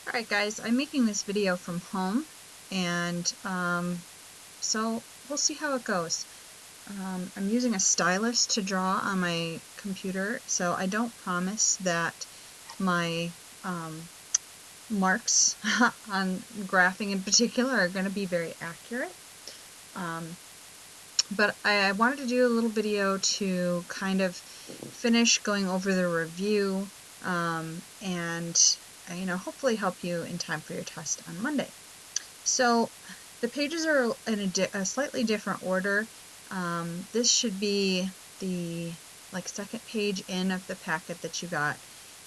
Alright guys, I'm making this video from home, and so we'll see how it goes. I'm using a stylus to draw on my computer, so I don't promise that my marks on graphing in particular are going to be very accurate. But I wanted to do a little video to kind of finish going over the review and hopefully help you in time for your test on Monday. So the pages are in a slightly different order. This should be the second page in of the packet that you got,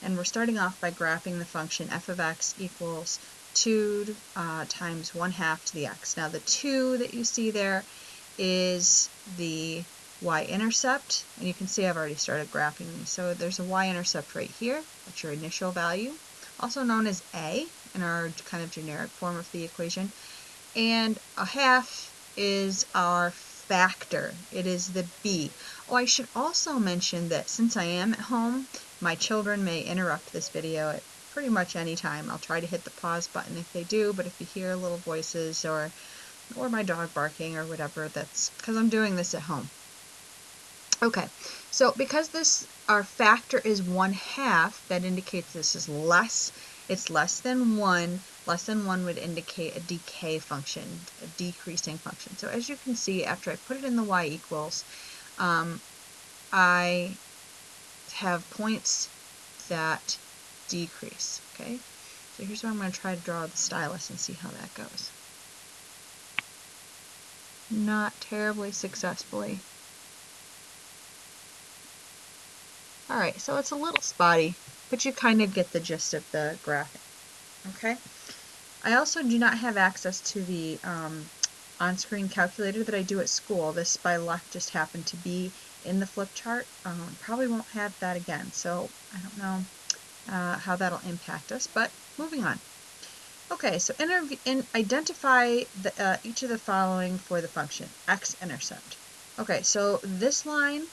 and we're starting off by graphing the function f of x equals 2 times 1/2 to the x. Now the 2 that you see there is the y-intercept, and you can see I've already started graphing these. So there's a y-intercept right here. That's your initial value, also known as a in our kind of generic form of the equation. And 1/2 is our factor. It is the b. Oh, I should also mention that since I am at home, my children may interrupt this video at pretty much any time. I'll try to hit the pause button if they do, but if you hear little voices or my dog barking or whatever, that's because I'm doing this at home. Okay, so because our factor is 1/2, that indicates this is less. It's less than 1. Less than 1 would indicate a decay function, a decreasing function. So as you can see, after I put it in the y equals, I have points that decrease. Okay, so here's where I'm going to try to draw the stylus and see how that goes. Not terribly successfully. Alright, so it's a little spotty, but you kind of get the gist of the graphic. Okay? I also do not have access to the on-screen calculator that I do at school. This, by luck, just happened to be in the flip chart. Probably won't have that again, so I don't know how that'll impact us, but moving on. Okay, so identify each of the following for the function, X-Intercept. Okay, so this line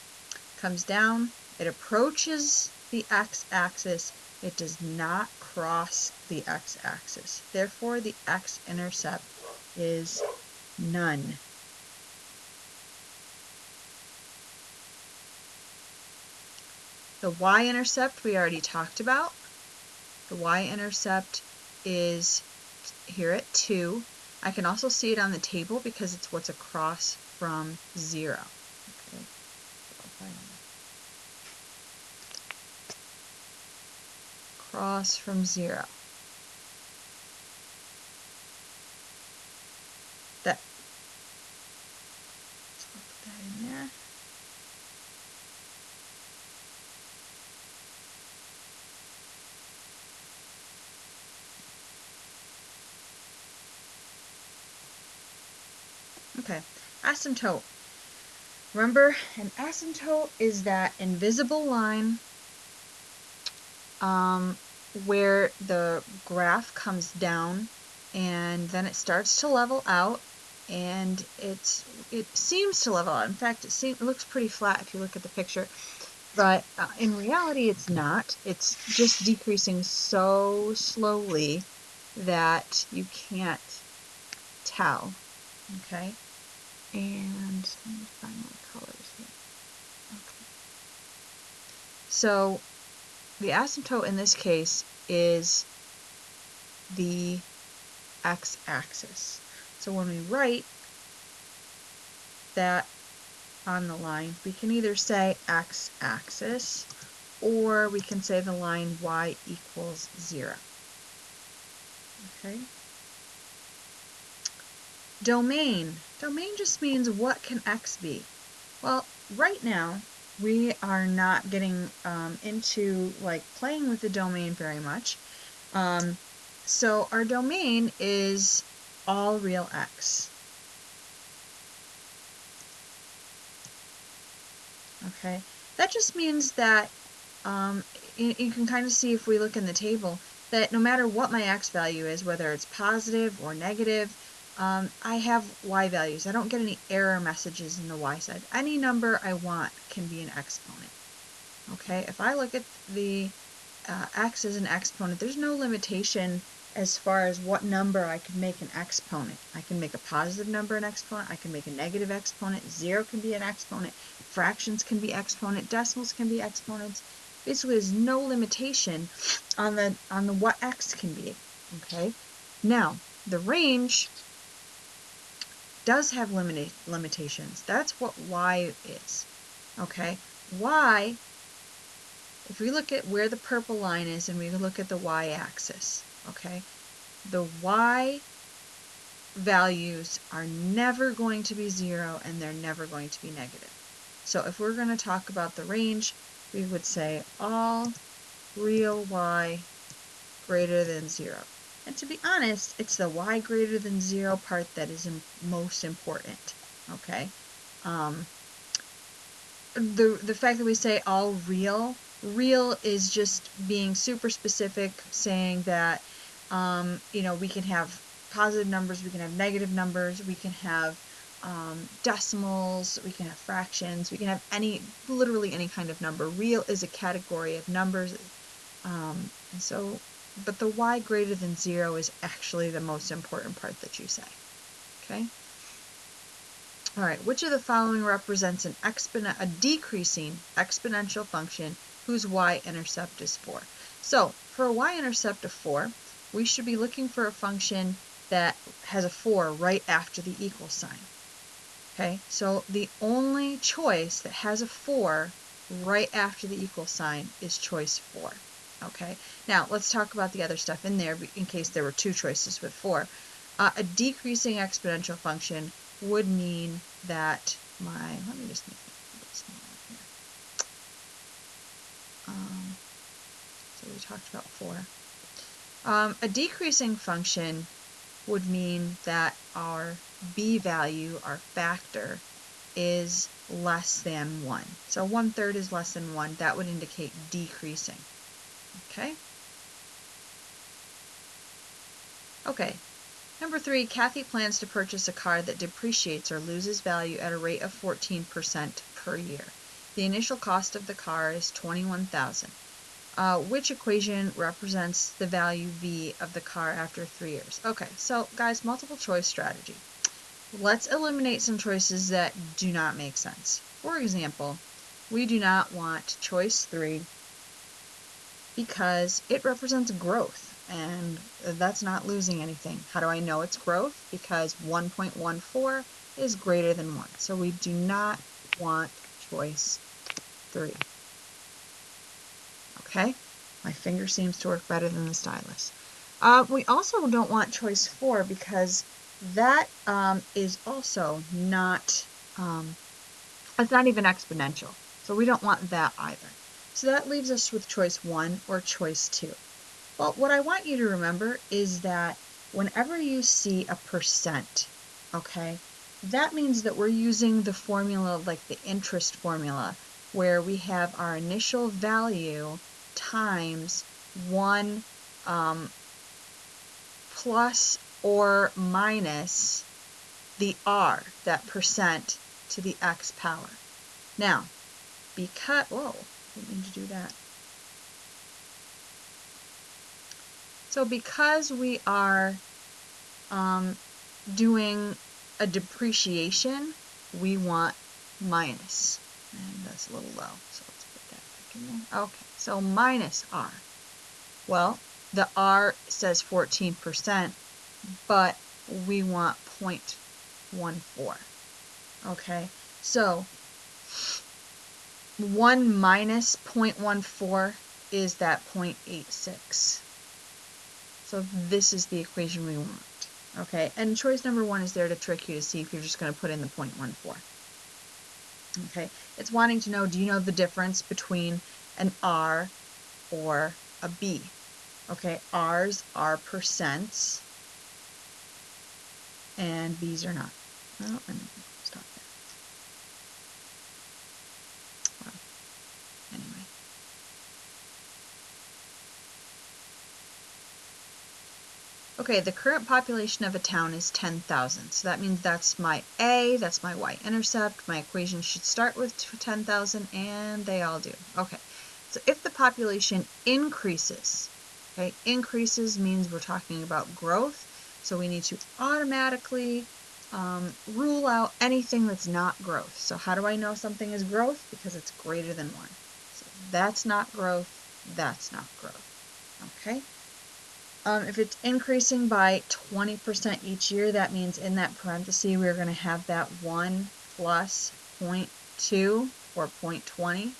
comes down, it approaches the x-axis, it does not cross the x-axis. Therefore, the x-intercept is none. The y-intercept we already talked about. The y-intercept is here at 2. I can also see it on the table because it's what's across from 0. Okay. Across from 0. That, so I'll put that in there. Okay, asymptote. Remember, an asymptote is that invisible line where the graph comes down and then it starts to level out, and it seems to level out. In fact, it looks pretty flat if you look at the picture, but in reality it's not. It's just decreasing so slowly that you can't tell. Okay, and let me find my colors here. Okay. So the asymptote in this case is the x-axis. So when we write that on the line, we can either say x-axis or we can say the line y equals 0. Okay. Domain. Domain just means what can x be? Well, right now we are not getting into playing with the domain very much. So our domain is all real x. Okay, that just means that you can kind of see if we look in the table that no matter what my x value is, whether it's positive or negative, I have y values. I don't get any error messages in the y side. Any number I want can be an exponent. Okay, if I look at the x as an exponent, there's no limitation as far as what number I can make an exponent. I can make a positive number an exponent, I can make a negative exponent, 0 can be an exponent, fractions can be exponent, decimals can be exponents. Basically, there's no limitation on the what x can be, okay? Now, the range does have limitations. That's what y is, okay? Y, if we look at where the purple line is and we look at the y-axis, okay, the y values are never going to be 0 and they're never going to be negative. So if we're going to talk about the range, we would say all real y greater than 0. And to be honest, it's the y greater than 0 part that is most important, okay? The fact that we say all real is just being super specific, saying that we can have positive numbers, we can have negative numbers, we can have decimals, we can have fractions, we can have literally any kind of number. Real is a category of numbers, and so, but the y greater than 0 is actually the most important part that you say, okay? All right, which of the following represents a decreasing exponential function whose y-intercept is 4? So for a y-intercept of 4, we should be looking for a function that has a 4 right after the equal sign. Okay, so the only choice that has a 4 right after the equal sign is choice 4. Okay, now let's talk about the other stuff in there in case there were 2 choices with 4. A decreasing exponential function would mean that let me just make it a little smaller here. So we talked about 4. A decreasing function would mean that our b value, our factor, is less than 1. So 1/3 is less than 1. That would indicate decreasing. Okay? Okay. Number 3, Kathy plans to purchase a car that depreciates or loses value at a rate of 14% per year. The initial cost of the car is $21,000. Which equation represents the value V of the car after 3 years? Okay, so guys, multiple choice strategy. Let's eliminate some choices that do not make sense. For example, we do not want choice 3 because it represents growth, and that's not losing anything. How do I know it's growth? Because 1.14 is greater than 1. So we do not want choice 3. Okay? My finger seems to work better than the stylus. We also don't want choice 4 because that is also not, it's not even exponential. So we don't want that either. So that leaves us with choice 1 or choice 2. Well, what I want you to remember is that whenever you see a percent, okay, that means that we're using the formula, like the interest formula, where we have our initial value times 1 plus or minus the r, that percent, to the x power. Now, because, whoa, didn't mean to do that. So because we are doing a depreciation, we want minus. And that's a little low, so let's put that back in there. Okay, so minus r. Well, the r says 14%, but we want 0.14. Okay, so 1 minus 0.14 is that 0.86. So this is the equation we want. Okay, and choice number 1 is there to trick you to see if you're just going to put in the 0.14. Okay, it's wanting to know, do you know the difference between an R or a B? Okay, R's are percents, and B's are not. Well, let me stop there. Well, anyway. Okay, the current population of a town is 10,000. So that means that's my A, that's my y-intercept. My equation should start with 10,000, and they all do. Okay, so if the population increases Okay, increases means we're talking about growth, so we need to automatically rule out anything that's not growth. So how do I know something is growth? Because it's greater than 1. So that's not growth, that's not growth. Okay. If it's increasing by 20% each year, that means in that parenthesis we're going to have that 1 plus 0.2 or 0.20.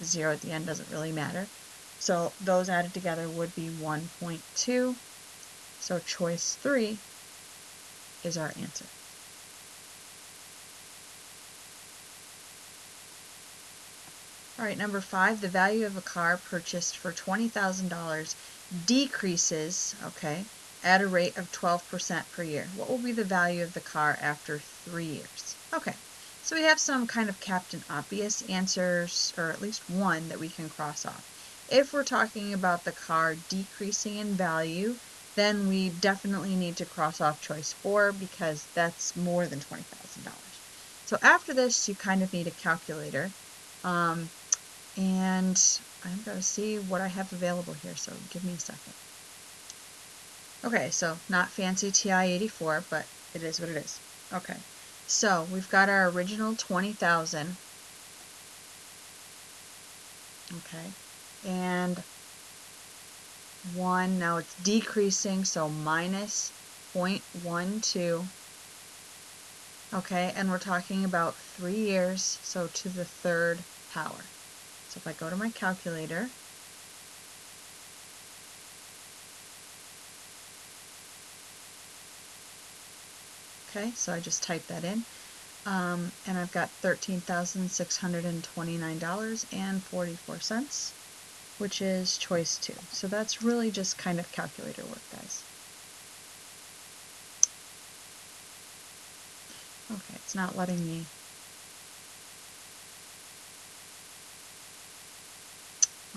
0 at the end doesn't really matter. So those added together would be 1.2. So choice 3 is our answer. All right, number 5, the value of a car purchased for $20,000 decreases, okay, at a rate of 12% per year. What will be the value of the car after 3 years? Okay, so we have some kind of Captain Obvious answers, or at least one that we can cross off. If we're talking about the car decreasing in value, then we definitely need to cross off choice 4 because that's more than $20,000. So after this, you kind of need a calculator. And I'm going to see what I have available here, so give me a second. Okay, so not fancy TI-84, but it is what it is. Okay, so we've got our original 20,000. Okay, and 1, now it's decreasing, so minus 0.12. Okay, and we're talking about 3 years, so to the 3rd power. So if I go to my calculator, okay, so I just type that in, and I've got $13,629.44, which is choice 2. So that's really just kind of calculator work, guys. Okay, it's not letting me.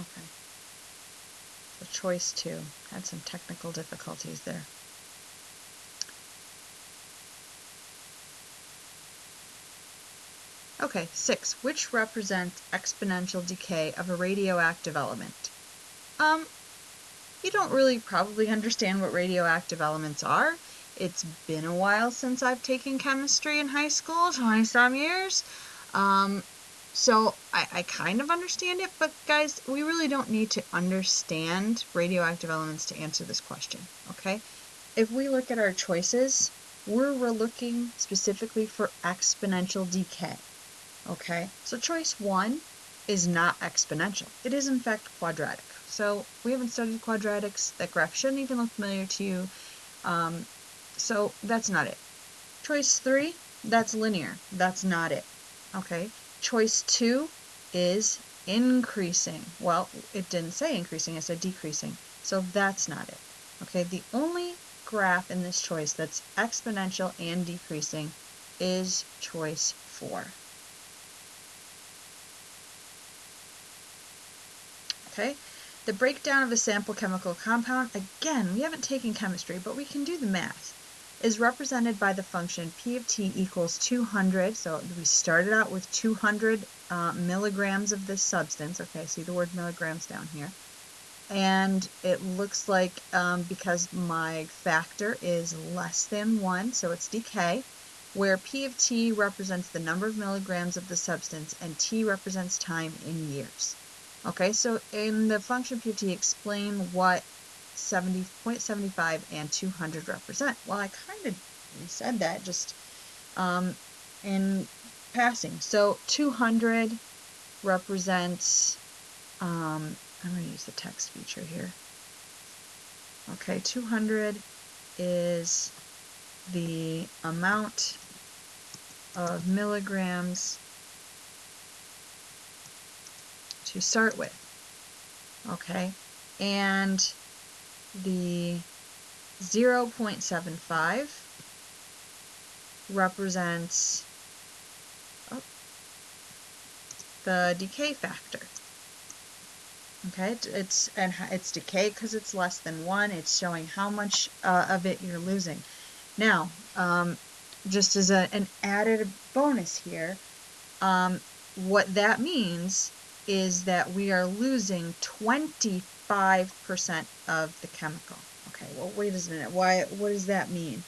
Okay, so choice 2 had some technical difficulties there. Okay, 6. Which represents exponential decay of a radioactive element? You don't really probably understand what radioactive elements are. It's been a while since I've taken chemistry in high school, 20-some years. So I kind of understand it, but guys, we really don't need to understand radioactive elements to answer this question, okay? If we look at our choices, we're looking specifically for exponential decay. Okay, so choice 1 is not exponential. It is in fact quadratic. So we haven't studied quadratics. That graph shouldn't even look familiar to you. So that's not it. Choice 3, that's linear. That's not it. Okay, choice 2 is increasing. Well, it didn't say increasing, it said decreasing. So that's not it. Okay, the only graph in this choice that's exponential and decreasing is choice 4. Okay, the breakdown of a sample chemical compound, again, we haven't taken chemistry, but we can do the math, is represented by the function P of T equals 200. So we started out with 200 milligrams of this substance. Okay, see the word milligrams down here. And it looks like because my factor is less than 1, so it's decay, where P of T represents the number of milligrams of the substance and T represents time in years. Okay, so in the function P of T, explain what 0.75 and 200 represent. Well, I kind of said that just in passing. So 200 represents, I'm going to use the text feature here. Okay, 200 is the amount of milligrams to start with. Okay, and the 0.75 represents the decay factor. Okay, it's decay because it's less than 1. It's showing how much of it you're losing. Now, just as an added bonus here, what that means is that we are losing 25% 25% of the chemical. Okay, well, wait a minute. What does that mean?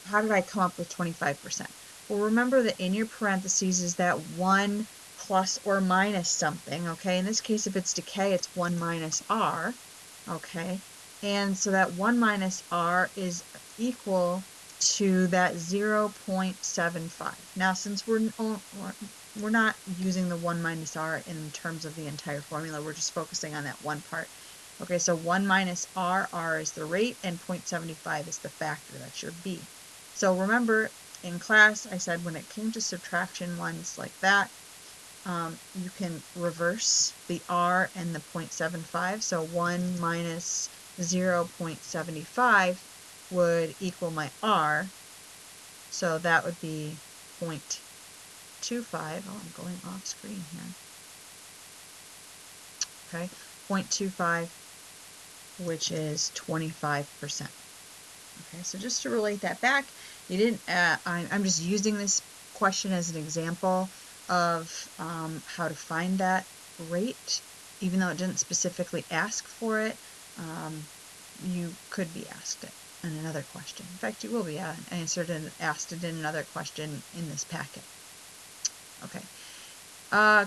How did I come up with 25%? Well, remember that in your parentheses is that 1 plus or minus something, okay? In this case, if it's decay, it's 1 minus R, okay? And so that 1 minus R is equal to that 0.75. Now, since we're not using the 1 minus R in terms of the entire formula, we're just focusing on that one part. Okay, so 1 minus R, R is the rate, and 0.75 is the factor, that's your B. So remember, in class, I said when it came to subtraction ones like that, you can reverse the R and the 0.75. So 1 minus 0.75 would equal my R. So that would be 0.25. Oh, I'm going off screen here. Okay, 0.25, which is 25%. Okay, so just to relate that back, you didn't. I'm just using this question as an example of how to find that rate, even though it didn't specifically ask for it. You could be asked it in another question. In fact, you will be asked it in another question in this packet. Okay.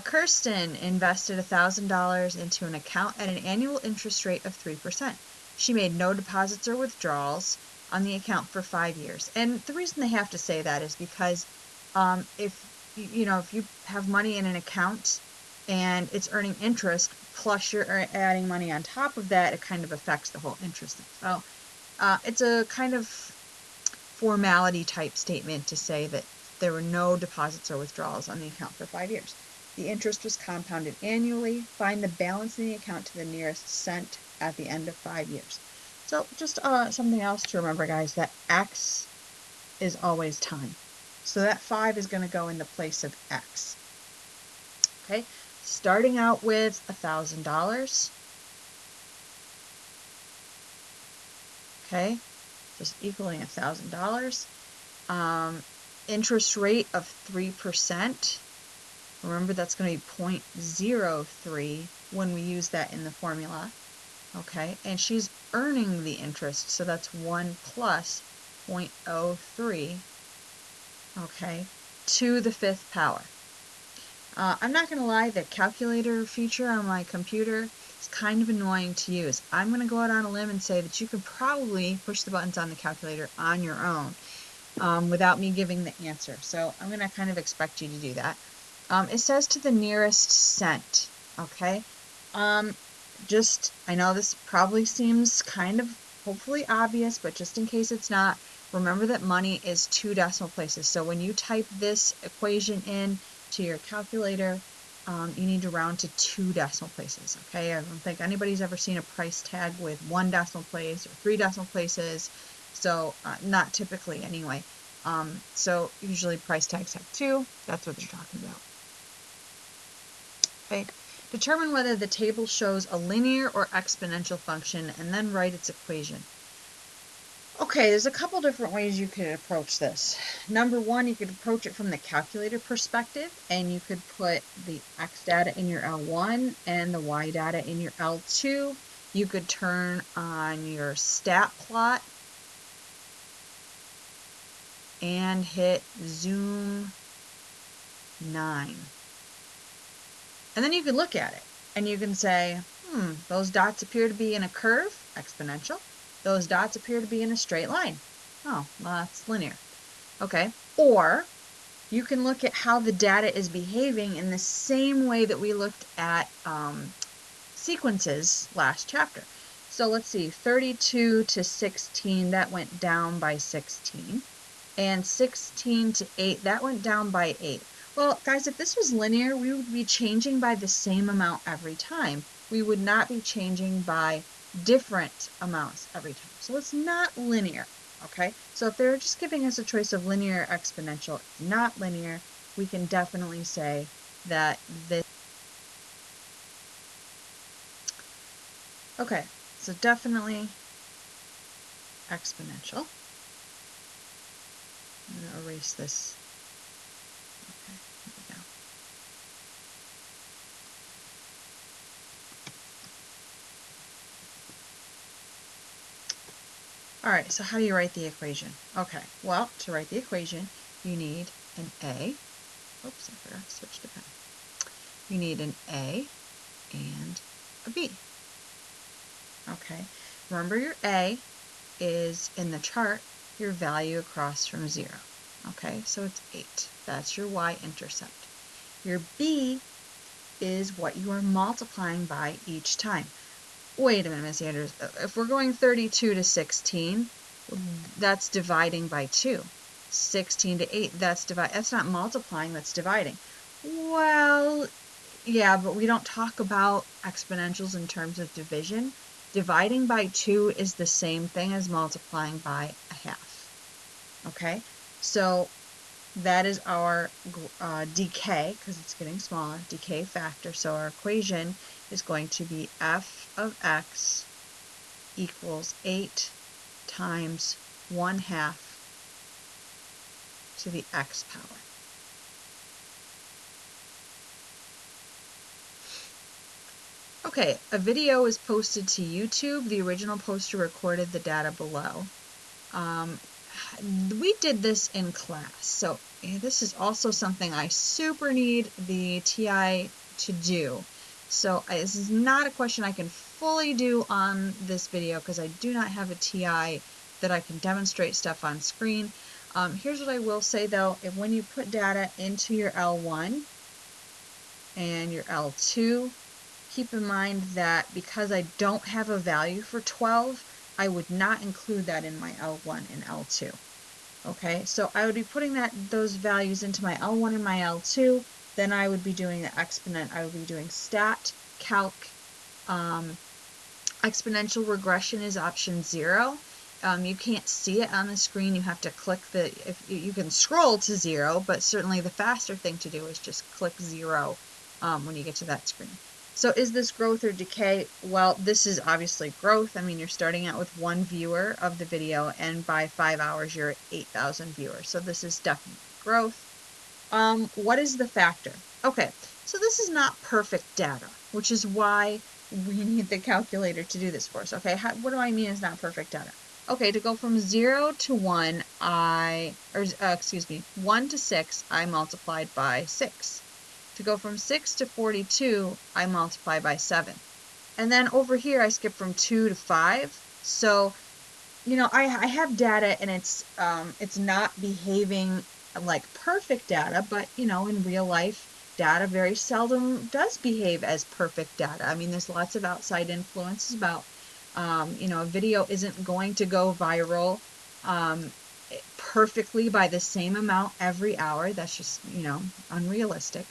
Kirsten invested $1,000 into an account at an annual interest rate of 3%. She made no deposits or withdrawals on the account for 5 years. And the reason they have to say that is because if you have money in an account and it's earning interest, plus you're adding money on top of that, it kind of affects the whole interest thing. So it's a kind of formality type statement to say that there were no deposits or withdrawals on the account for 5 years. The interest was compounded annually. Find the balance in the account to the nearest cent at the end of 5 years. So just something else to remember, guys, that X is always time. So that 5 is going to go in the place of X. Okay, starting out with $1,000. Okay, just equaling $1,000. Interest rate of 3%. Remember, that's going to be 0.03 when we use that in the formula. Okay, and she's earning the interest, so that's 1 plus 0.03, okay, to the 5th power. I'm not going to lie, the calculator feature on my computer is kind of annoying to use. I'm going to go out on a limb and say that you can probably push the buttons on the calculator on your own without me giving the answer. So I'm going to kind of expect you to do that. It says to the nearest cent, okay? I know this probably seems kind of hopefully obvious, but just in case it's not, remember that money is 2 decimal places. So when you type this equation in to your calculator, you need to round to 2 decimal places, okay? I don't think anybody's ever seen a price tag with 1 decimal place or 3 decimal places, so not typically anyway. So usually price tags have 2, that's what they're talking about. Okay, determine whether the table shows a linear or exponential function and then write its equation. Okay, there's a couple different ways you could approach this. Number one, you could approach it from the calculator perspective, and you could put the X data in your L1 and the Y data in your L2. You could turn on your stat plot and hit zoom 9. And then you can look at it and you can say, those dots appear to be in a curve, exponential. Those dots appear to be in a straight line. Oh, well, that's linear. Okay, or you can look at how the data is behaving in the same way that we looked at sequences last chapter. So let's see, 32 to 16, that went down by 16. And 16 to 8, that went down by 8. Well, guys, if this was linear, we would be changing by the same amount every time. We would not be changing by different amounts every time. So it's not linear, okay? So if they're just giving us a choice of linear or exponential, it's not linear, we can definitely say that this. Okay, so definitely exponential. I'm going to erase this. Okay, here we go. All right, so how do you write the equation? Okay, well, to write the equation, you need an A. Oops, I forgot to switch to pen. You need an A and a B. Okay, remember your A is in the chart your value across from 0. Okay, so it's 8. That's your y-intercept. Your B is what you are multiplying by each time. Wait a minute, Miss Andrews. If we're going 32 to 16, that's dividing by 2. 16 to 8, that's not multiplying, that's dividing. Well, yeah, but we don't talk about exponentials in terms of division. Dividing by 2 is the same thing as multiplying by a half. Okay, so that is our decay, because it's getting smaller, decay factor. So our equation is going to be f of x equals 8 times 1/2 to the x power. Okay, a video is posted to YouTube. The original poster recorded the data below. We did this in class, so this is also something I super need the TI to do. So this is not a question I can fully do on this video because I do not have a TI that I can demonstrate stuff on screen. Here's what I will say though, if when you put data into your L1 and your L2, keep in mind that because I don't have a value for 12, I would not include that in my L1 and L2. Okay, so I would be putting those values into my L1 and my L2, then I would be doing the exponent, I would be doing stat, calc, exponential regression is option 0. You can't see it on the screen, you have to click you can scroll to 0, but certainly the faster thing to do is just click 0 when you get to that screen. So is this growth or decay? Well, this is obviously growth. I mean, you're starting out with 1 viewer of the video, and by 5 hours, you're at 8,000 viewers. So this is definitely growth. What is the factor? Okay, so this is not perfect data, which is why we need the calculator to do this for us. Okay, what do I mean is not perfect data? Okay, to go from 0 to 1, 1 to 6, I multiplied by 6. To go from 6 to 42, I multiply by 7. And then over here, I skip from 2 to 5. So, you know, I have data and it's not behaving like perfect data, but, you know, in real life, data very seldom does behave as perfect data. I mean, there's lots of outside influences about, you know, a video isn't going to go viral perfectly by the same amount every hour. That's just, you know, unrealistic.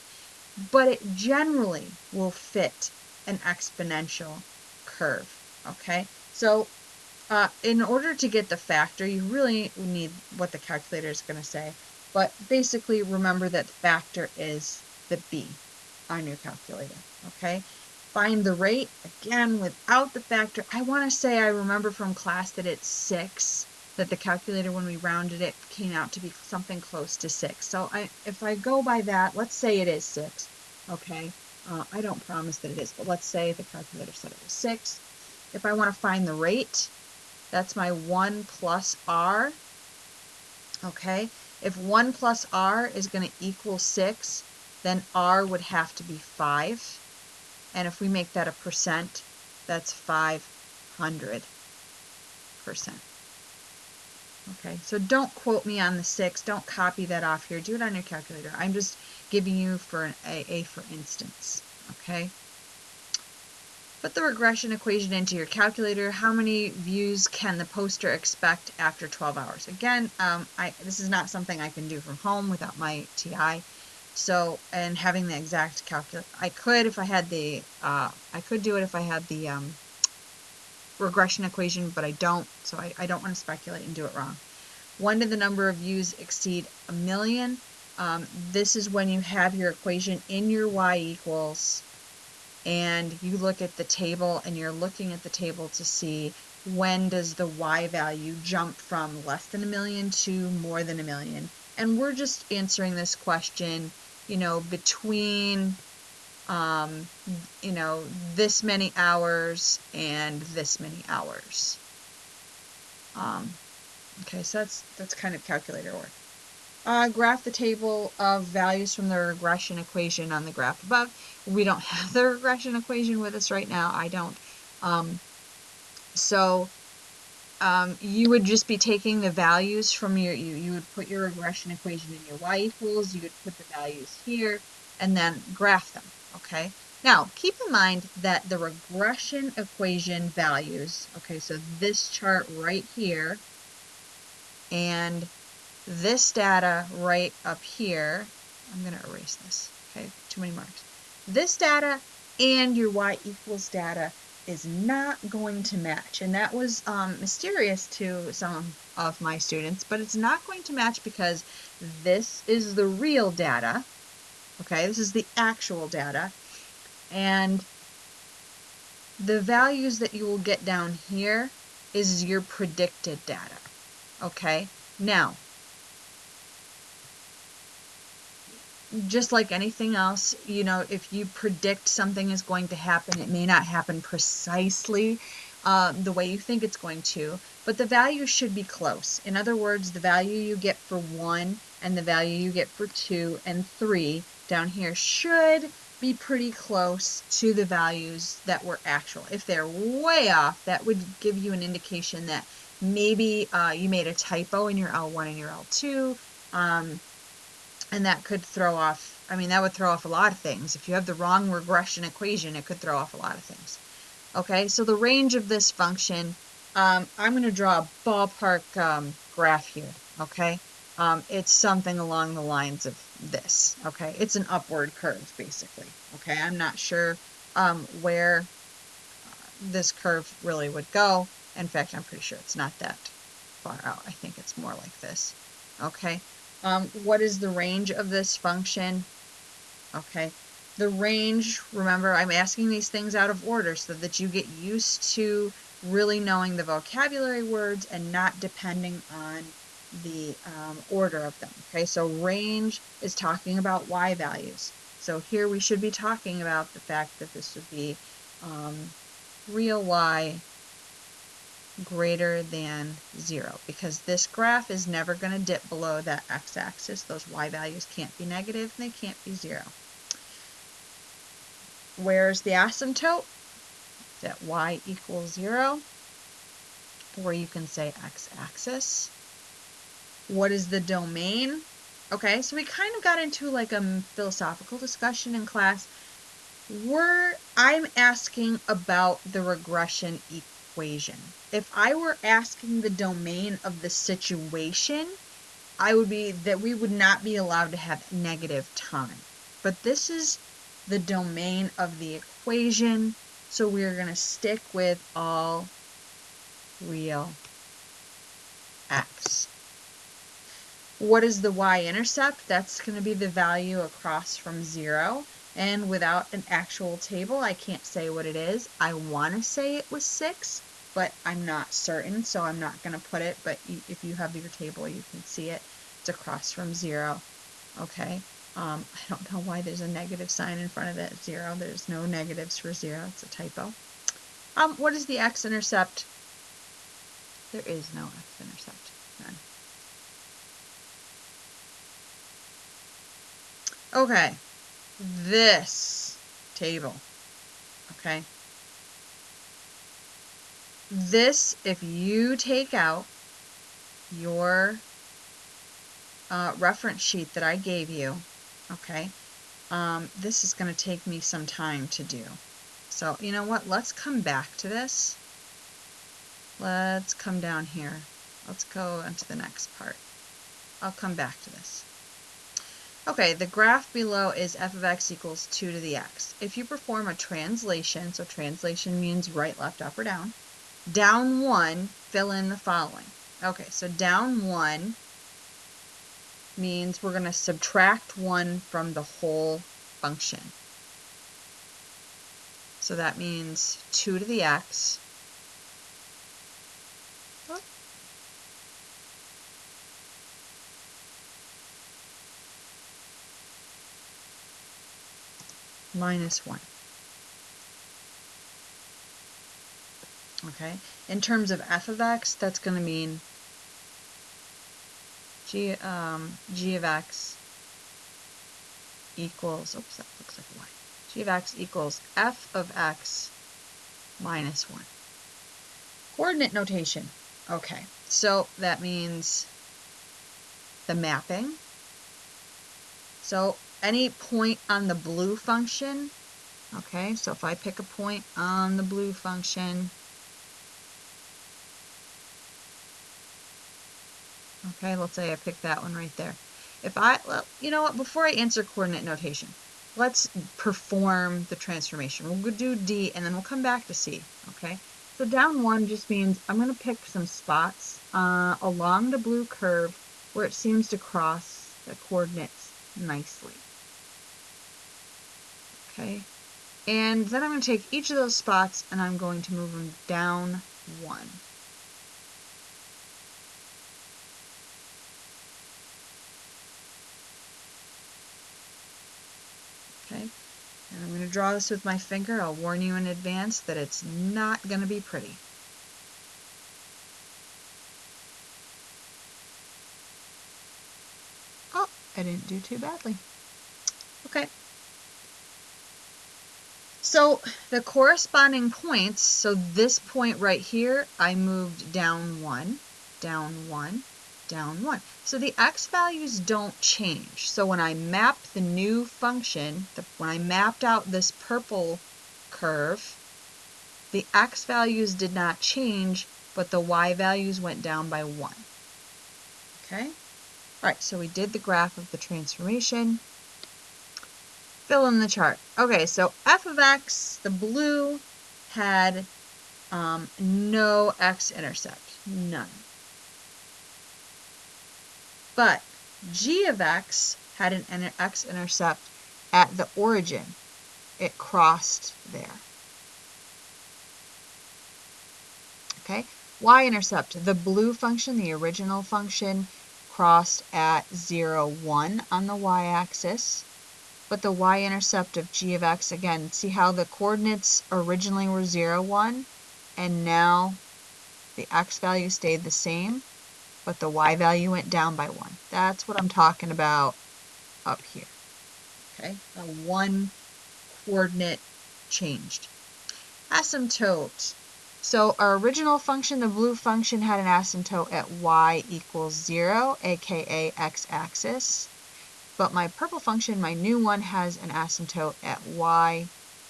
But it generally will fit an exponential curve, okay? So in order to get the factor, you really need what the calculator is going to say. But basically, remember that factor is the B on your calculator, okay? Find the rate, again, without the factor. I want to say I remember from class that it's 6, that the calculator, when we rounded it, came out to be something close to 6. So if I go by that, let's say it is 6, okay? I don't promise that it is, but let's say the calculator said it was 6. If I want to find the rate, that's my 1 plus r, okay? If 1 plus r is going to equal 6, then r would have to be 5. And if we make that a percent, that's 500%. Okay, so don't quote me on the 6. Don't copy that off here. Do it on your calculator. I'm just giving you for an AA for instance, okay? Put the regression equation into your calculator. How many views can the poster expect after 12 hours? Again, this is not something I can do from home without my TI. So, and having the exact calculator, I could if I had the, I could do it if I had the regression equation, but I don't. So I don't want to speculate and do it wrong. When did the number of views exceed 1 million? This is when you have your equation in your y equals, and you look at the table and you're looking at the table to see when does the y value jump from less than 1 million to more than 1 million. And we're just answering this question, you know, between, you know, this many hours and this many hours. Okay, so that's kind of calculator work. Graph the table of values from the regression equation on the graph above. We don't have the regression equation with us right now. I don't. So you would just be taking the values from you would put your regression equation in your y equals, you would put the values here, and then graph them, okay? Now, keep in mind that the regression equation values, okay, so this chart right here, and this data right up here, I'm going to erase this, okay, too many marks. This data and your y equals data is not going to match, and that was mysterious to some of my students, but it's not going to match because this is the real data, okay, this is the actual data, and the values that you will get down here is your predicted data, okay? Now, just like anything else, you know, if you predict something is going to happen, it may not happen precisely the way you think it's going to, but the value should be close. In other words, the value you get for 1 and the value you get for 2 and 3 down here should be pretty close to the values that were actual. If they're way off, that would give you an indication that maybe you made a typo in your L1 and your L2. And that could throw off, I mean, that would throw off a lot of things. If you have the wrong regression equation, it could throw off a lot of things. Okay, so the range of this function, I'm going to draw a ballpark graph here, okay? It's something along the lines of this, okay? It's an upward curve, basically, okay? I'm not sure where this curve really would go. In fact, I'm pretty sure it's not that far out. I think it's more like this, okay? What is the range of this function? Okay, the range, remember, I'm asking these things out of order so that you get used to really knowing the vocabulary words and not depending on the order of them. Okay, so range is talking about y values. So here we should be talking about the fact that this would be real y greater than 0, because this graph is never going to dip below that x-axis. Those y values can't be negative and they can't be 0. Where's the asymptote? It's at y equals 0, or you can say x-axis. What is the domain? Okay, so we kind of got into like a philosophical discussion in class. I'm asking about the regression equation. If I were asking the domain of the situation, we would not be allowed to have negative time. But this is the domain of the equation, so we're going to stick with all real x. What is the y-intercept? That's going to be the value across from 0. And without an actual table, I can't say what it is. I want to say it was 6, but I'm not certain, so I'm not going to put it. But if you have your table, you can see it. It's across from 0. Okay. I don't know why there's a negative sign in front of that 0. There's no negatives for 0. It's a typo. What is the x-intercept? There is no x-intercept. None. Okay. This table. Okay. This, if you take out your reference sheet that I gave you, okay, this is going to take me some time to do. So, you know what? Let's come back to this. Let's come down here. Let's go into the next part. I'll come back to this. Okay, the graph below is f of x equals 2 to the x. If you perform a translation, so translation means right, left, up, or down, down 1, fill in the following. Okay, so down 1 means we're going to subtract 1 from the whole function. So that means 2 to the x minus 1. Okay, in terms of f of x, that's going to mean g of x equals, oops, that looks like a y. G of x equals f of x minus 1. Coordinate notation. Okay, so that means the mapping. So any point on the blue function, okay, so if I pick a point on the blue function, okay, let's say I pick that one right there. If I, well, you know what, before I answer coordinate notation, let's perform the transformation. We'll do D and then we'll come back to C, okay? So down 1 just means I'm going to pick some spots along the blue curve where it seems to cross the coordinates nicely, okay? And then I'm going to take each of those spots and I'm going to move them down 1. Okay, and I'm going to draw this with my finger. I'll warn you in advance that it's not going to be pretty. Oh, I didn't do too badly. Okay. So the corresponding points, so this point right here, I moved down 1, down 1, down 1. So the x values don't change. So when I map the new function, when I mapped out this purple curve, the x values did not change, but the y values went down by 1. Okay? All right, so we did the graph of the transformation. Fill in the chart. Okay, so f of x, the blue, had no x-intercept, none. But g of x had an x-intercept at the origin. It crossed there. Okay, y-intercept, the blue function, the original function, crossed at 0, 1 on the y-axis. But the y-intercept of g of x, again, see how the coordinates originally were 0, 1, and now the x value stayed the same, but the y value went down by 1. That's what I'm talking about up here. Okay, one coordinate changed. Asymptote. So our original function, the blue function, had an asymptote at y equals 0, aka x-axis. But my purple function, my new one, has an asymptote at y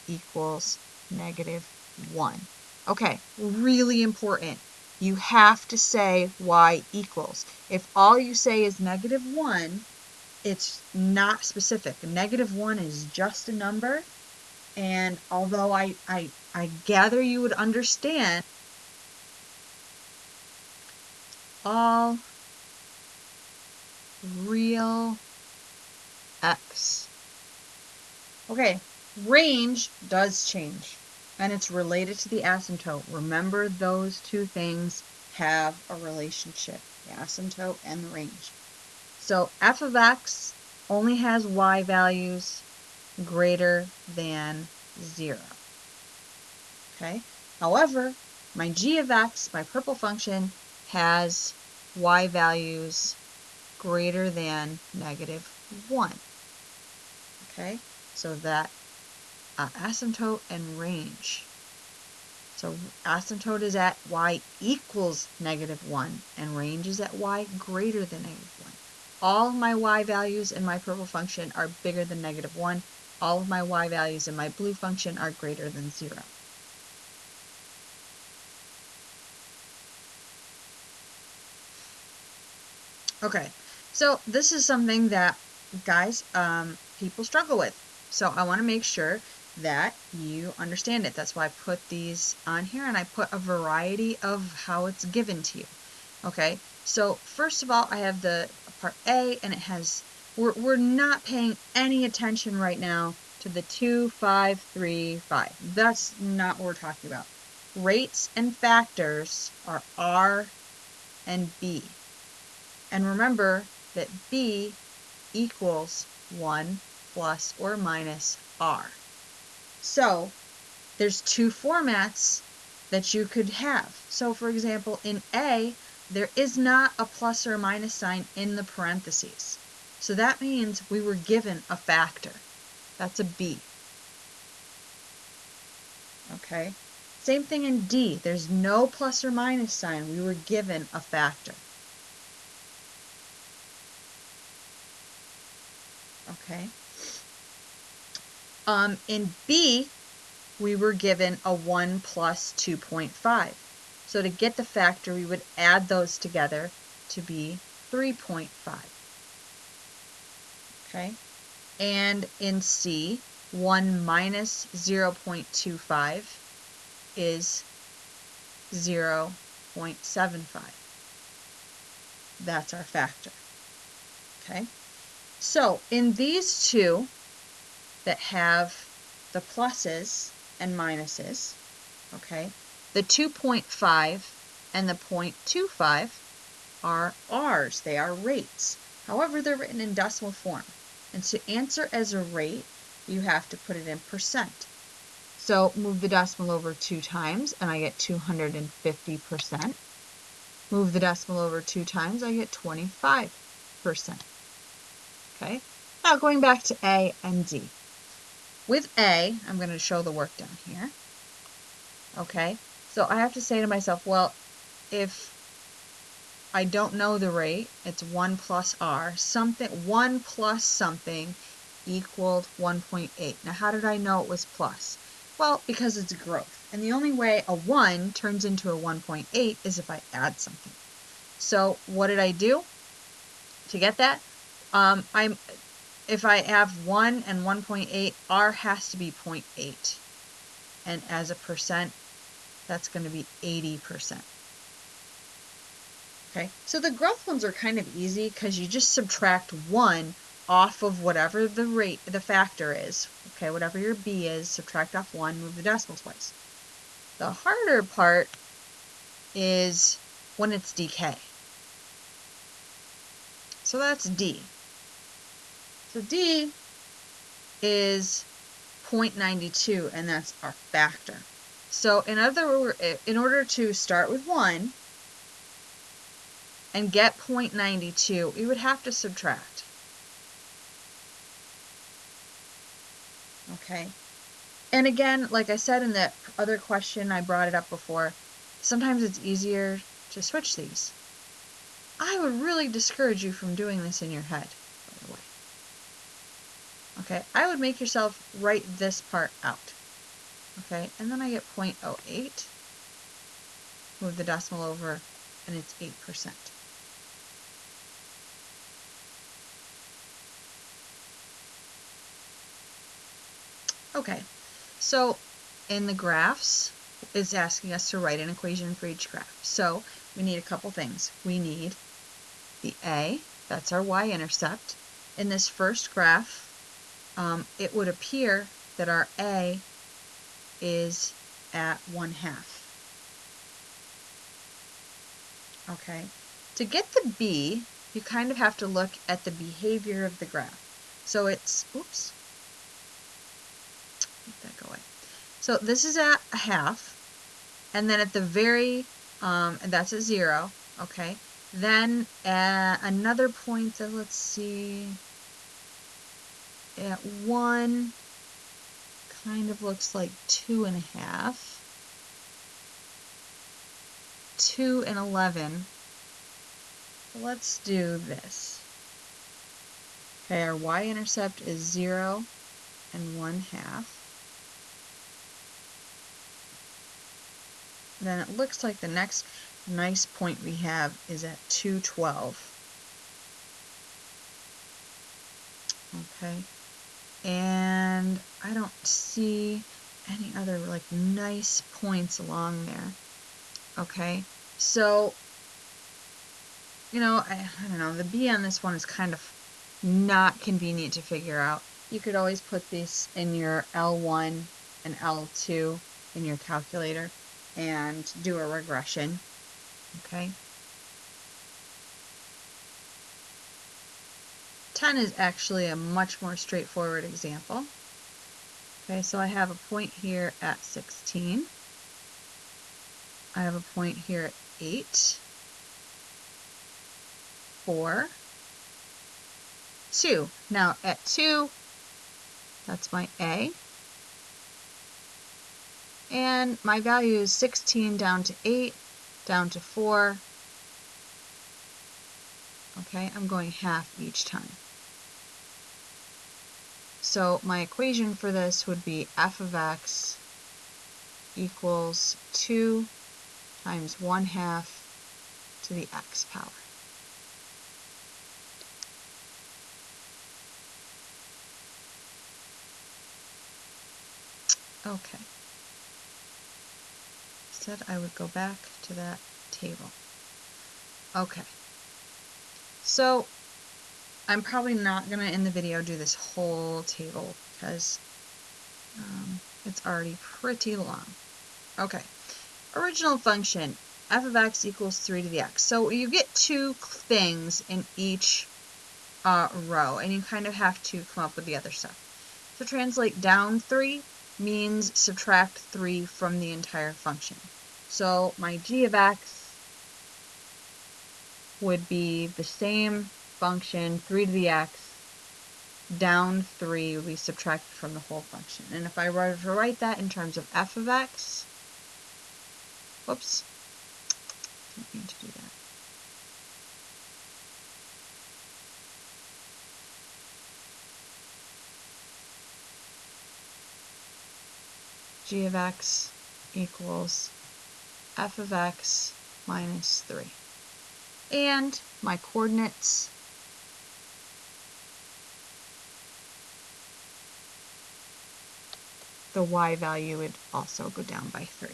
equals negative 1. Okay, really important. You have to say y equals. If all you say is negative 1, it's not specific. Negative 1 is just a number. And although I gather you would understand, all real x. Okay, range does change, and it's related to the asymptote. Remember, those two things have a relationship, the asymptote and the range. So f of x only has y values greater than 0. Okay. However, my g of x, my purple function, has y values greater than negative 1. Okay, so that asymptote and range. So asymptote is at y equals negative 1, and range is at y greater than negative 1. All my y values in my purple function are bigger than negative 1. All of my y values in my blue function are greater than 0. Okay, so this is something that, guys, people struggle with. So I want to make sure that you understand it. That's why I put these on here, and I put a variety of how it's given to you. Okay, so first of all, I have the part A, and it has, we're not paying any attention right now to the 2, 5, 3, 5. That's not what we're talking about. Rates and factors are R and B. And remember that B equals 1 plus or minus R. So there's two formats that you could have. So for example, in A, there is not a plus or minus sign in the parentheses. So that means we were given a factor. That's a B. Okay. Same thing in D. There's no plus or minus sign. We were given a factor. Okay. In B, we were given a 1 plus 2.5. So to get the factor, we would add those together to be 3.5. Okay. And in C, 1 minus 0.25 is 0.75. That's our factor. Okay. So in these two that have the pluses and minuses, okay, the 2.5 and the 0.25 are R's. They are rates. However, they're written in decimal form. And to answer as a rate, you have to put it in percent. So move the decimal over 2 times, and I get 250%. Move the decimal over 2 times, I get 25%. Okay? Now going back to A and D. With A, I'm going to show the work down here. Okay? So I have to say to myself, well, if I don't know the rate, it's 1 plus R, 1 plus something equaled 1.8. Now how did I know it was plus? Well, because it's growth. And the only way a 1 turns into a 1.8 is if I add something. So what did I do to get that? If I have 1 and 1.8, R has to be 0.8. And as a percent, that's going to be 80%. Okay, so the growth ones are kind of easy because you just subtract 1 off of whatever the factor is. Okay, whatever your B is, subtract off 1, move the decimal twice. The harder part is when it's decay. So that's D. So D is 0.92, and that's our factor. So in order to start with 1 and get 0.92, we would have to subtract. Okay. And again, like I said in the other question, I brought it up before, sometimes it's easier to switch these. I would really discourage you from doing this in your head, by the way. Okay, I would make yourself write this part out. Okay, and then I get 0.08, move the decimal over, and it's 8%. Okay, so in the graphs, it's asking us to write an equation for each graph. So we need a couple things. We need the A, that's our y-intercept. In this first graph, it would appear that our A is at 1/2. Okay, to get the B, you kind of have to look at the behavior of the graph. So it's, oops, make that go away. So this is at 1/2, and then at the very, that's at 0, okay? Then at another point that, let's see, at 1, kind of looks like 2.5. 2 and 11. Let's do this. Okay, our y-intercept is 0 and 1/2. Then it looks like the next nice point we have is at 212. Okay, and I don't see any other like nice points along there. Okay, so you know, I don't know, the B on this one is kind of not convenient to figure out. You could always put this in your L1 and L2 in your calculator and do a regression, okay? 10 is actually a much more straightforward example. Okay, so I have a point here at 16. I have a point here at 8, 4, 2. Now at 2, that's my A. And my value is 16 down to 8, down to 4. Okay, I'm going half each time. So my equation for this would be f of x equals 2 times 1/2 to the x power. Okay. Said I would go back to that table. Okay. So I'm probably not going to, in the video, do this whole table because it's already pretty long. Okay. Original function, f of x equals 3 to the x. So you get two things in each row, and you kind of have to come up with the other stuff. So translate down 3 means subtract 3 from the entire function. So my g of x would be the same function, 3 to the x, down 3 would be subtracted from the whole function. And if I were to write that in terms of f of x, whoops, didn't mean to do that. G of x equals f of x minus 3. And my coordinates, the y value would also go down by 3.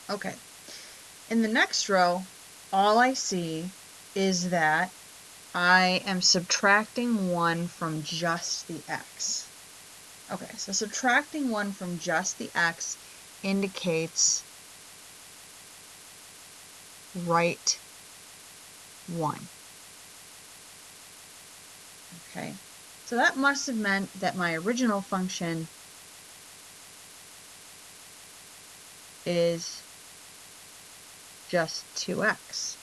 Okay. In the next row, all I see is that I am subtracting 1 from just the x. Okay, so subtracting 1 from just the x indicates right 1. Okay, so that must have meant that my original function is just 2x.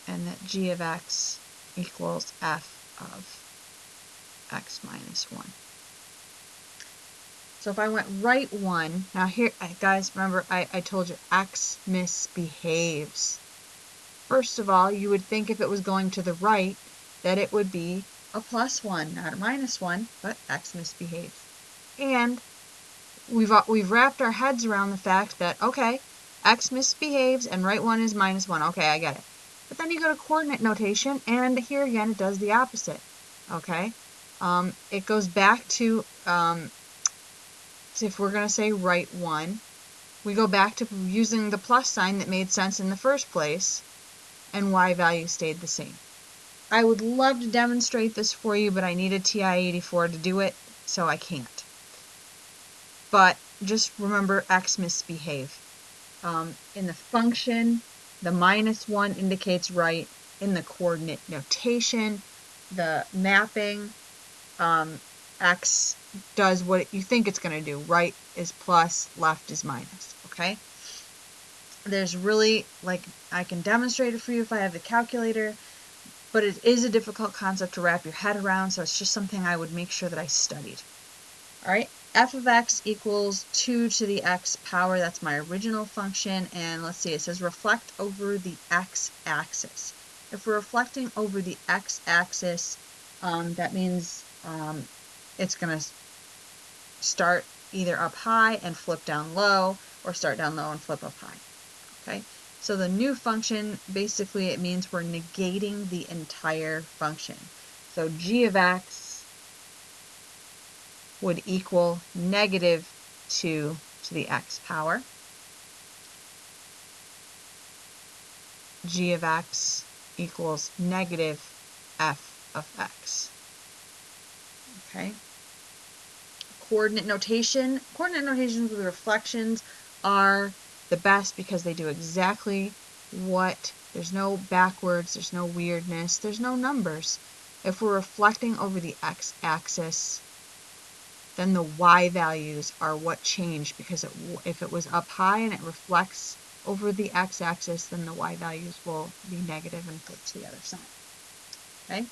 And that g of x equals f of x minus 1. So if I went right 1, now here, guys, remember I told you x misbehaves. First of all, you would think if it was going to the right that it would be a +1, not a -1, but x misbehaves. And we've wrapped our heads around the fact that, okay, x misbehaves and right 1 is -1. Okay, I get it. But then you go to coordinate notation, and here again it does the opposite. Okay, it goes back to if we're going to say right 1, we go back to using the plus sign that made sense in the first place, and y value stayed the same. I would love to demonstrate this for you, but I need a TI-84 to do it, so I can't. But just remember x misbehave. In the function, the -1 indicates right. In the coordinate notation, the mapping, x does what you think it's going to do. Right is plus, left is minus, okay? There's really, like, I can demonstrate it for you if I have the calculator, but it is a difficult concept to wrap your head around, so it's just something I would make sure that I studied. All right, f of x equals 2 to the x power. That's my original function, and let's see, it says reflect over the x-axis. If we're reflecting over the x-axis, that means it's going to start either up high and flip down low, or start down low and flip up high. Okay, so the new function, basically it means we're negating the entire function. So g of x would equal -2 to the x power. G of x equals -f of x. Okay. Coordinate notation. Coordinate notations with reflections are the best because they do exactly what, there's no backwards, there's no weirdness, there's no numbers. If we're reflecting over the x-axis, then the y values are what change, because if it was up high and it reflects over the x-axis, then the y values will be negative and flip to the other side. Okay.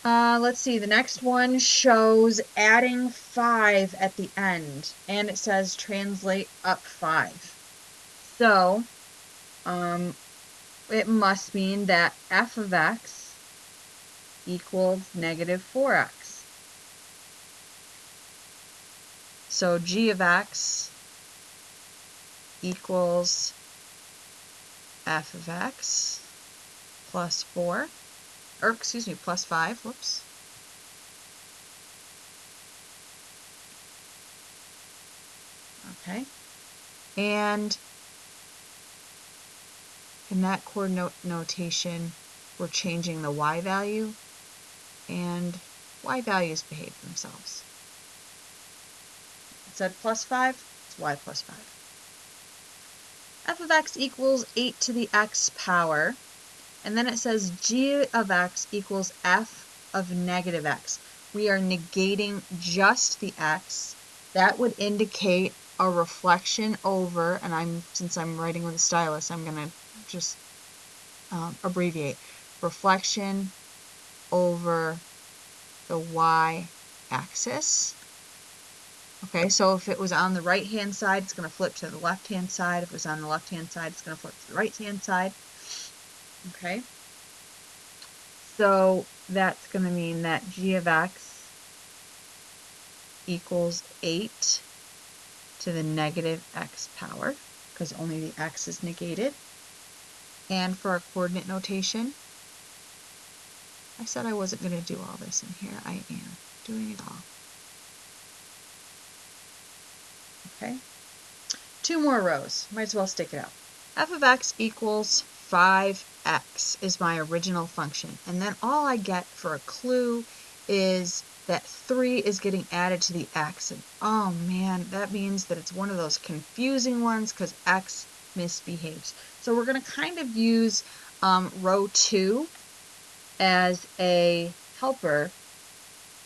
Let's see, the next one shows adding 5 at the end, and it says translate up 5. So, it must mean that f of x equals negative 4x. So g of x equals f of x plus 4, or excuse me, plus 5, whoops. Okay, and in that coordinate notation, we're changing the y value, and y values behave themselves. It said plus 5, it's y plus 5. F of x equals 8 to the x power, and then it says g of x equals f of negative x. We are negating just the x. That would indicate a reflection over, and since I'm writing with a stylus, I'm going to just abbreviate. Reflection over the y-axis. Okay, so if it was on the right-hand side, it's going to flip to the left-hand side. If it was on the left-hand side, it's going to flip to the right-hand side. Okay, so that's going to mean that g of x equals 8 to the negative x power, because only the x is negated. And for our coordinate notation, I said I wasn't going to do all this in here. I am doing it all. Okay, 2 more rows. Might as well stick it out. F of x equals 5x is my original function. And then all I get for a clue is that 3 is getting added to the x. And oh man, that means that it's one of those confusing ones because x misbehaves. So we're going to kind of use row 2 as a helper.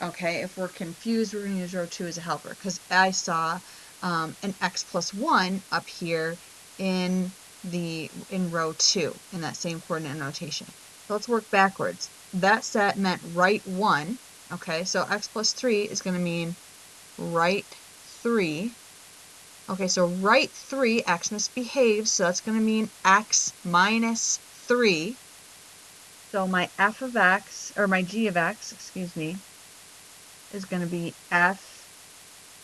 Okay, if we're confused, we're going to use row 2 as a helper, because I saw an x plus 1 up here in row 2 in that same coordinate notation. So let's work backwards. That set meant right 1. Okay, so x plus 3 is going to mean right 3. Okay, so right 3, x misbehaves, so that's going to mean x minus 3. So my f of x, or my g of x, excuse me, is going to be f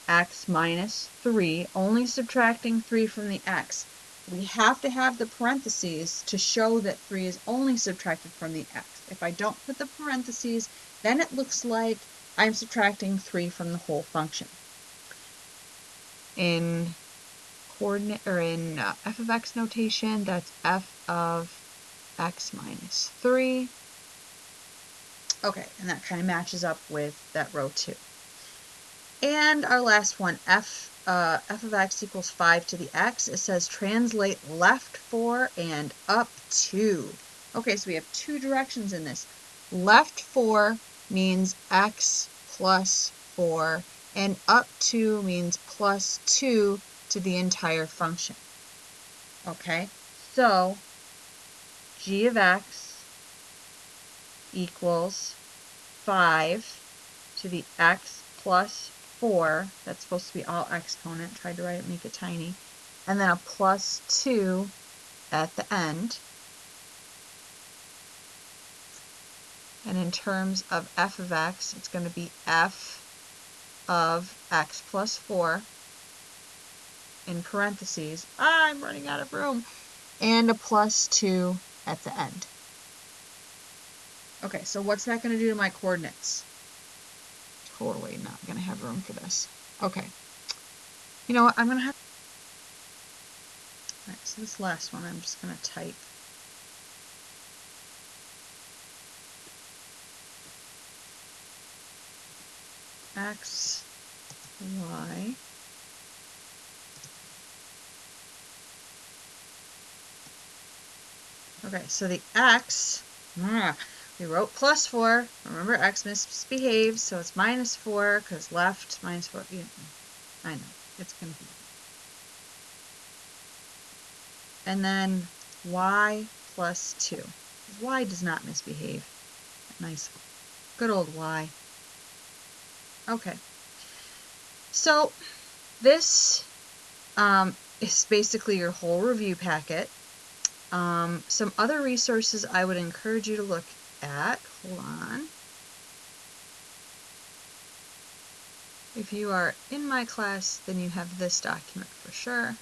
x minus 3, only subtracting 3 from the x. We have to have the parentheses to show that 3 is only subtracted from the x. If I don't put the parentheses, then it looks like I'm subtracting 3 from the whole function. In coordinate, or in f of x notation, that's f of x minus 3. Okay, and that kind of matches up with that row 2. And our last one, f of x equals 5 to the x. It says translate left 4 and up 2. Okay, so we have 2 directions in this. Left 4 means x plus 4, and up 2 means plus 2 to the entire function. Okay, so g of x equals 5 to the x plus 4, that's supposed to be all exponent, tried to write it, make it tiny, and then a plus 2 at the end. And in terms of f of x, it's going to be f of x plus 4 in parentheses. I'm running out of room. And a plus 2 at the end. Okay, so what's that going to do to my coordinates? Totally not going to have room for this. Okay. You know what? I'm going to have... All right, so this last one, I'm just going to type x, y. Okay, so the x, We wrote plus 4. Remember, x misbehaves, so it's minus 4, because left minus 4. Yeah, I know, it's confusing. And then y plus 2. Y does not misbehave. Nice. Good old y. Okay. So this is basically your whole review packet. Some other resources I would encourage you to look at. Hold on. If you are in my class, then you have this document for sure.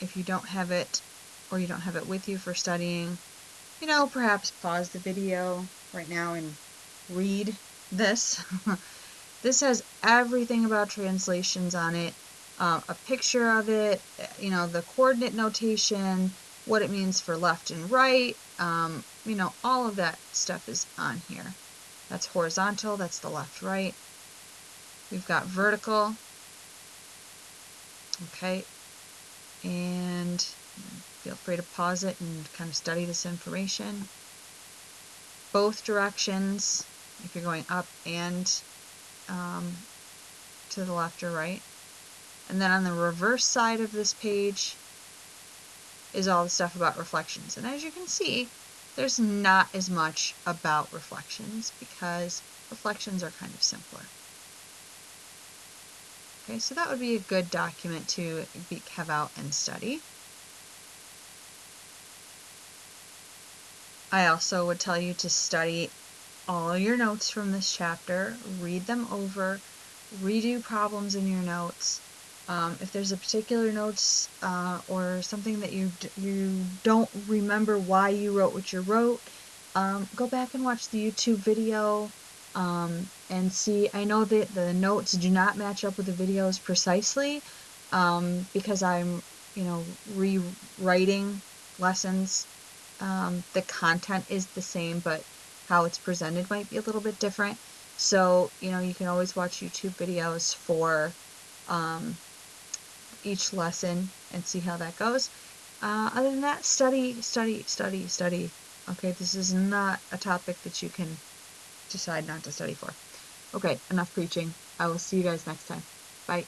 If you don't have it, or you don't have it with you for studying, perhaps pause the video right now and read this. This has everything about translations on it, a picture of it, the coordinate notation, what it means for left and right, all of that stuff is on here. That's horizontal, that's the left, right. We've got vertical, okay, and feel free to pause it and kind of study this information. Both directions, if you're going up and to the left or right. And then on the reverse side of this page is all the stuff about reflections. And as you can see, there's not as much about reflections because reflections are kind of simpler. Okay, so that would be a good document to have out and study. I also would tell you to study all your notes from this chapter, read them over, redo problems in your notes. If there's a particular notes or something that you don't remember why you wrote what you wrote, go back and watch the YouTube video and see. I know that the notes do not match up with the videos precisely because I'm, rewriting lessons. The content is the same, but how it's presented might be a little bit different. So, you can always watch YouTube videos for each lesson and see how that goes. Other than that, study, study, study, study. Okay, this is not a topic that you can decide not to study for. Okay, enough preaching. I will see you guys next time. Bye.